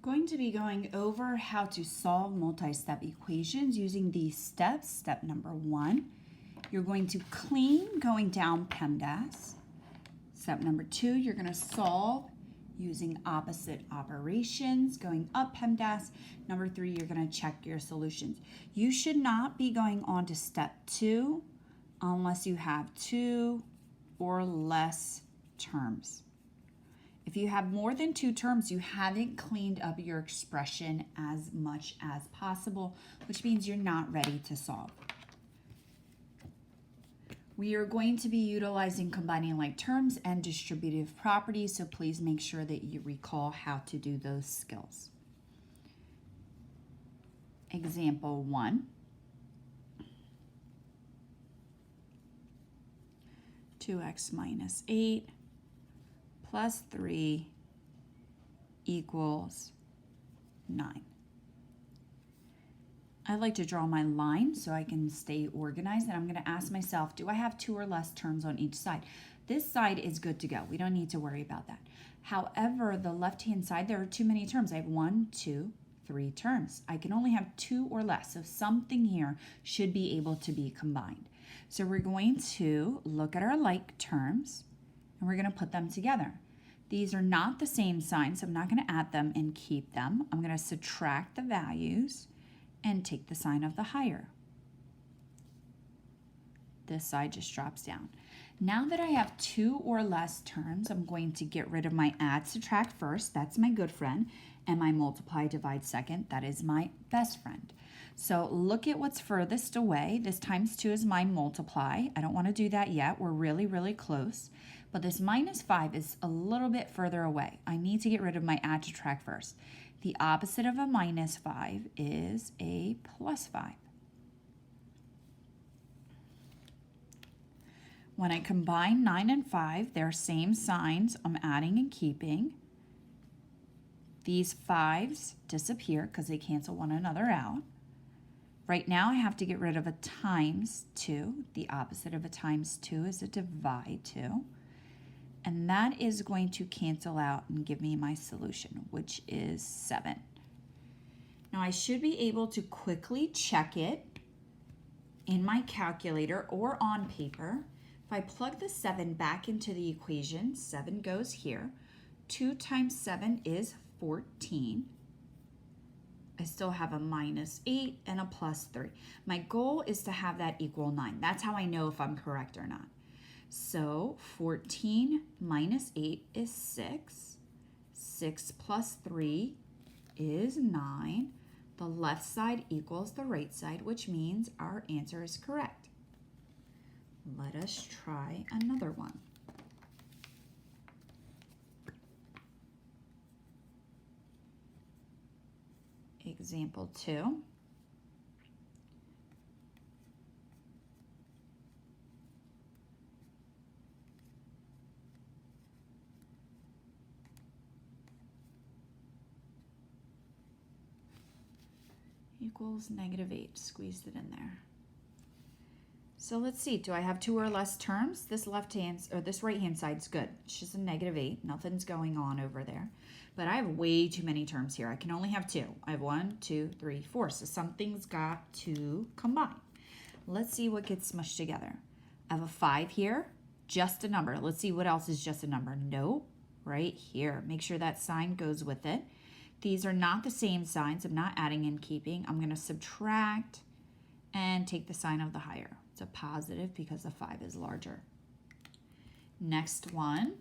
going to be going over how to solve multi-step equations using these steps. Step number 1, you're going to clean going down PEMDAS. Step number 2, you're going to solve using opposite operations going up PEMDAS. Number 3, you're going to check your solutions. You should not be going on to step 2 unless you have 2 or less terms. If you have more than 2 terms, you haven't cleaned up your expression as much as possible, which means you're not ready to solve. We are going to be utilizing combining like terms and distributive properties, so please make sure that you recall how to do those skills. Example 1. 2x minus 8 plus 3 equals 9. I like to draw my line so I can stay organized, and I'm going to ask myself, do I have 2 or less terms on each side? This side is good to go. We don't need to worry about that. However, the left-hand side, there are too many terms. I have 1, 2, 3 terms. I can only have 2 or less, so something here should be able to be combined. So we're going to look at our like terms, and we're going to put them together. These are not the same sign, so I'm not going to add them and keep them. I'm going to subtract the values and take the sign of the higher. This side just drops down. Now that I have 2 or less terms, I'm going to get rid of my add, subtract first. That's my good friend. And my multiply, divide second. That is my best friend. So look at what's furthest away. This times 2 is my multiply. I don't want to do that yet. We're really, really close. But this minus 5 is a little bit further away. I need to get rid of my add, subtract first. The opposite of a minus 5 is a plus 5. When I combine 9 and 5, they're same signs. I'm adding and keeping. These 5s disappear because they cancel one another out. Right now I have to get rid of a times 2. The opposite of a times 2 is a divide 2. And that is going to cancel out and give me my solution, which is 7. Now I should be able to quickly check it in my calculator or on paper. If I plug the 7 back into the equation, 7 goes here. 2 times 7 is 14. I still have a minus 8 and a plus 3. My goal is to have that equal 9. That's how I know if I'm correct or not. So 14 minus 8 is 6. 6 plus 3 is 9. The left side equals the right side, which means our answer is correct. Let us try another one. Example 2. Equals negative 8. Squeezed it in there. So let's see, do I have 2 or less terms? This right hand side's good. It's just a negative 8. Nothing's going on over there. But I have way too many terms here. I can only have 2. I have 1, 2, 3, 4. So something's got to combine. Let's see what gets smushed together. I have a 5 here, just a number. Let's see what else is just a number. Nope, right here. Make sure that sign goes with it. These are not the same signs. I'm not adding and keeping. I'm going to subtract and take the sign of the higher. It's a positive because the 5 is larger. Next one,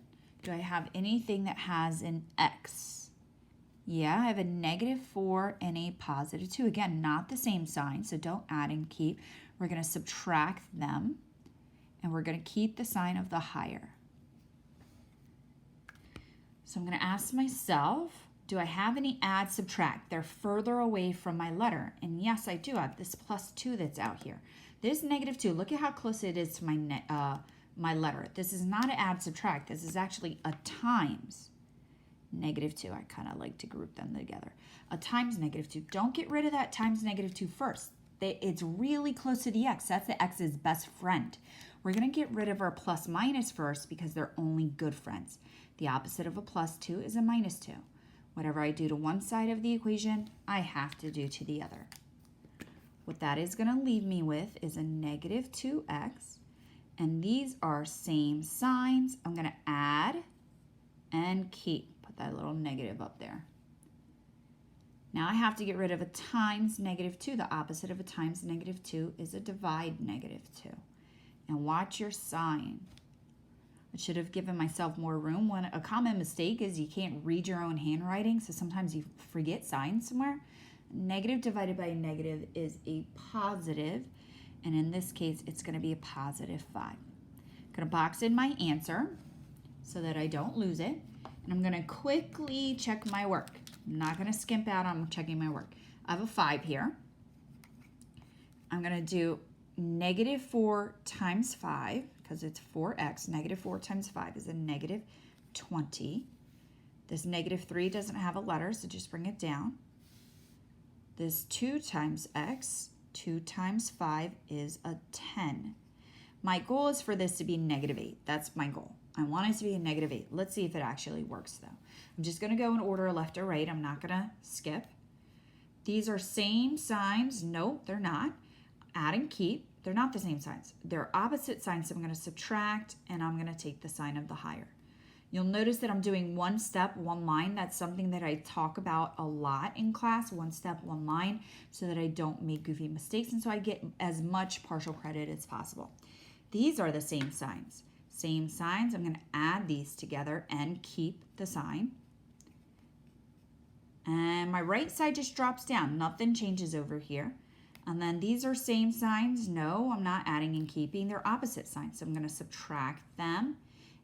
do I have anything that has an X? Yeah, I have a negative 4 and a positive 2. Again, not the same sign, so don't add and keep. We're going to subtract them, and we're going to keep the sign of the higher. So I'm going to ask myself, do I have any add, subtract? They're further away from my letter. And yes, I do have this plus 2 that's out here. This negative 2, look at how close it is to my letter. This is not an add, subtract. This is actually a times negative 2. I kind of like to group them together. A times negative 2. Don't get rid of that times negative 2 first. It's really close to the x. That's the x's best friend. We're going to get rid of our plus minus first because they're only good friends. The opposite of a plus 2 is a minus 2. Whatever I do to one side of the equation, I have to do to the other. What that is going to leave me with is a negative 2x, and these are same signs. I'm going to add and keep. Put that little negative up there. Now I have to get rid of a times negative 2. The opposite of a times negative 2 is a divide negative 2. And watch your sign. I should have given myself more room. A common mistake is you can't read your own handwriting, so sometimes you forget signs somewhere. Negative divided by a negative is a positive, and in this case, it's going to be a positive 5. I'm going to box in my answer so that I don't lose it, and I'm going to quickly check my work. I'm not going to skimp out on checking my work. I have a 5 here. I'm going to do negative 4 times 5, because it's 4x. Negative 4 times 5 is a negative 20. This negative 3 doesn't have a letter, so just bring it down. This 2 times x, 2 times 5 is a 10. My goal is for this to be negative 8. That's my goal. I want it to be a negative 8. Let's see if it actually works, though. I'm just going to go in order left to right. I'm not going to skip. These are same signs. Nope, they're not. Add and keep. They're not the same signs. They're opposite signs, so I'm going to subtract, and I'm going to take the sign of the higher. You'll notice that I'm doing one step, one line. That's something that I talk about a lot in class, one step, one line, so that I don't make goofy mistakes, and so I get as much partial credit as possible. These are the same signs. Same signs. I'm going to add these together and keep the sign. And my right side just drops down. Nothing changes over here. And then these are same signs. No, I'm not adding and keeping. They're opposite signs. So I'm going to subtract them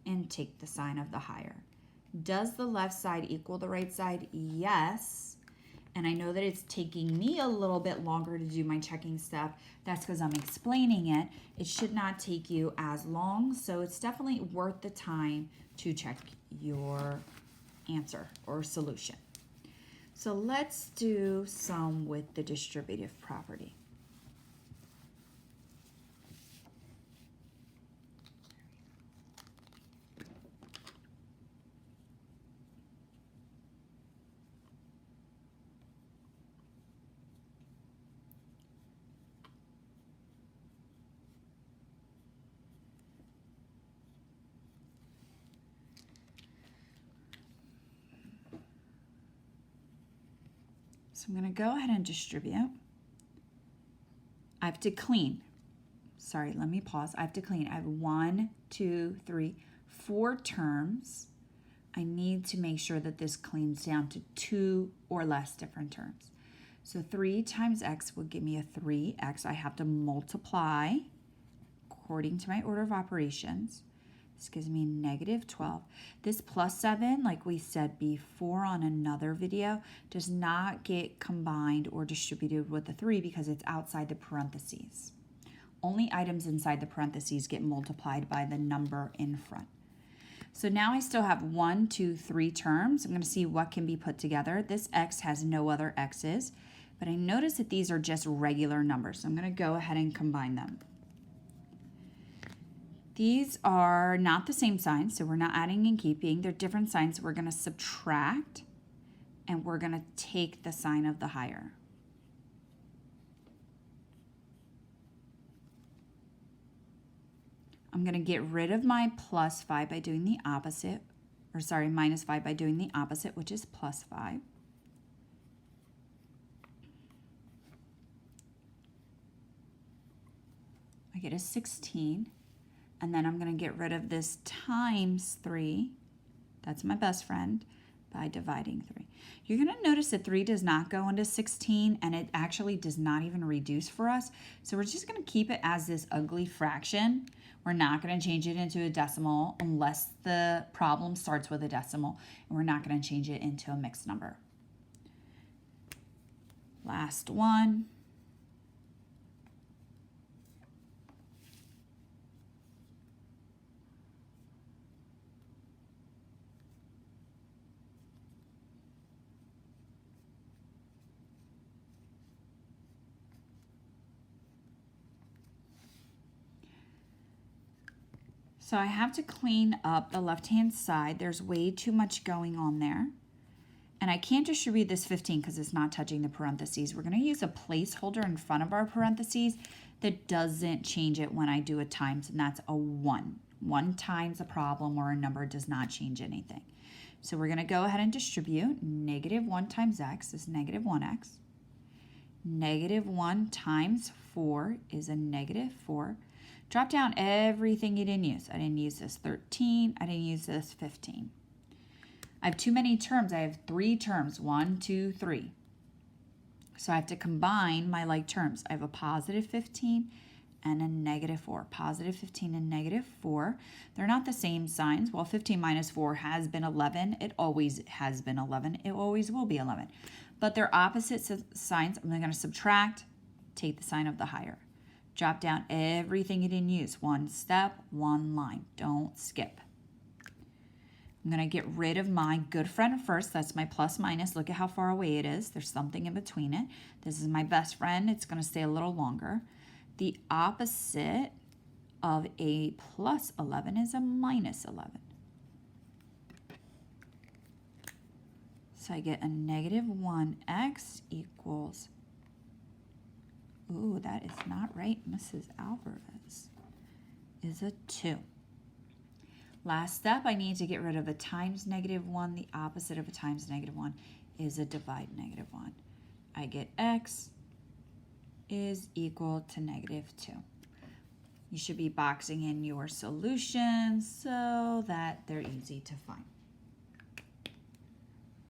and take the sign of the higher. Does the left side equal the right side? Yes. And I know that it's taking me a little bit longer to do my checking step. That's because I'm explaining it. It should not take you as long. So it's definitely worth the time to check your answer or solution. So let's do some with the distributive property. So I'm going to go ahead and distribute. I have to clean. Sorry, let me pause. I have to clean. I have 1, 2, 3, 4 terms. I need to make sure that this cleans down to 2 or less different terms. So 3 times x will give me a 3x. I have to multiply according to my order of operations. This gives me negative 12. This plus 7, like we said before on another video, does not get combined or distributed with the 3 because it's outside the parentheses. Only items inside the parentheses get multiplied by the number in front. So now I still have 1, 2, 3 terms. I'm going to see what can be put together. This x has no other x's, but I notice that these are just regular numbers. So I'm going to go ahead and combine them. These are not the same signs, so we're not adding and keeping. They're different signs, so we're going to subtract, and we're going to take the sign of the higher. I'm going to get rid of my plus 5 by doing the opposite, or sorry, minus 5 by doing the opposite, which is plus 5. I get a 16. And then I'm going to get rid of this times 3. That's my best friend by dividing 3. You're going to notice that 3 does not go into 16, and it actually does not even reduce for us. So we're just going to keep it as this ugly fraction. We're not going to change it into a decimal unless the problem starts with a decimal, and we're not going to change it into a mixed number. Last one. So I have to clean up the left-hand side. There's way too much going on there. And I can't distribute this 15 because it's not touching the parentheses. We're going to use a placeholder in front of our parentheses that doesn't change it when I do a times, and that's a 1. 1 times a problem or a number does not change anything. So we're going to go ahead and distribute. Negative 1 times x is negative 1x. Negative 1 times 4 is a negative 4. Drop down everything you didn't use. I didn't use this 13. I didn't use this 15. I have too many terms. I have 3 terms. 1, 2, 3. So I have to combine my like terms. I have a positive 15 and a negative 4. Positive 15 and negative 4. They're not the same signs. Well, 15 minus 4 has been 11. It always has been 11. It always will be 11. But they're opposite signs. I'm going to subtract, take the sign of the higher. Drop down everything you didn't use. 1 step, 1 line. Don't skip. I'm going to get rid of my good friend first. That's my plus minus. Look at how far away it is. There's something in between it. This is my best friend. It's going to stay a little longer. The opposite of a plus 11 is a minus 11. So I get a negative 1x equals, ooh, that is not right, Mrs. Alvarez, is a 2. Last step, I need to get rid of a times negative 1. The opposite of a times negative 1 is a divide negative 1. I get x is equal to negative 2. You should be boxing in your solutions so that they're easy to find.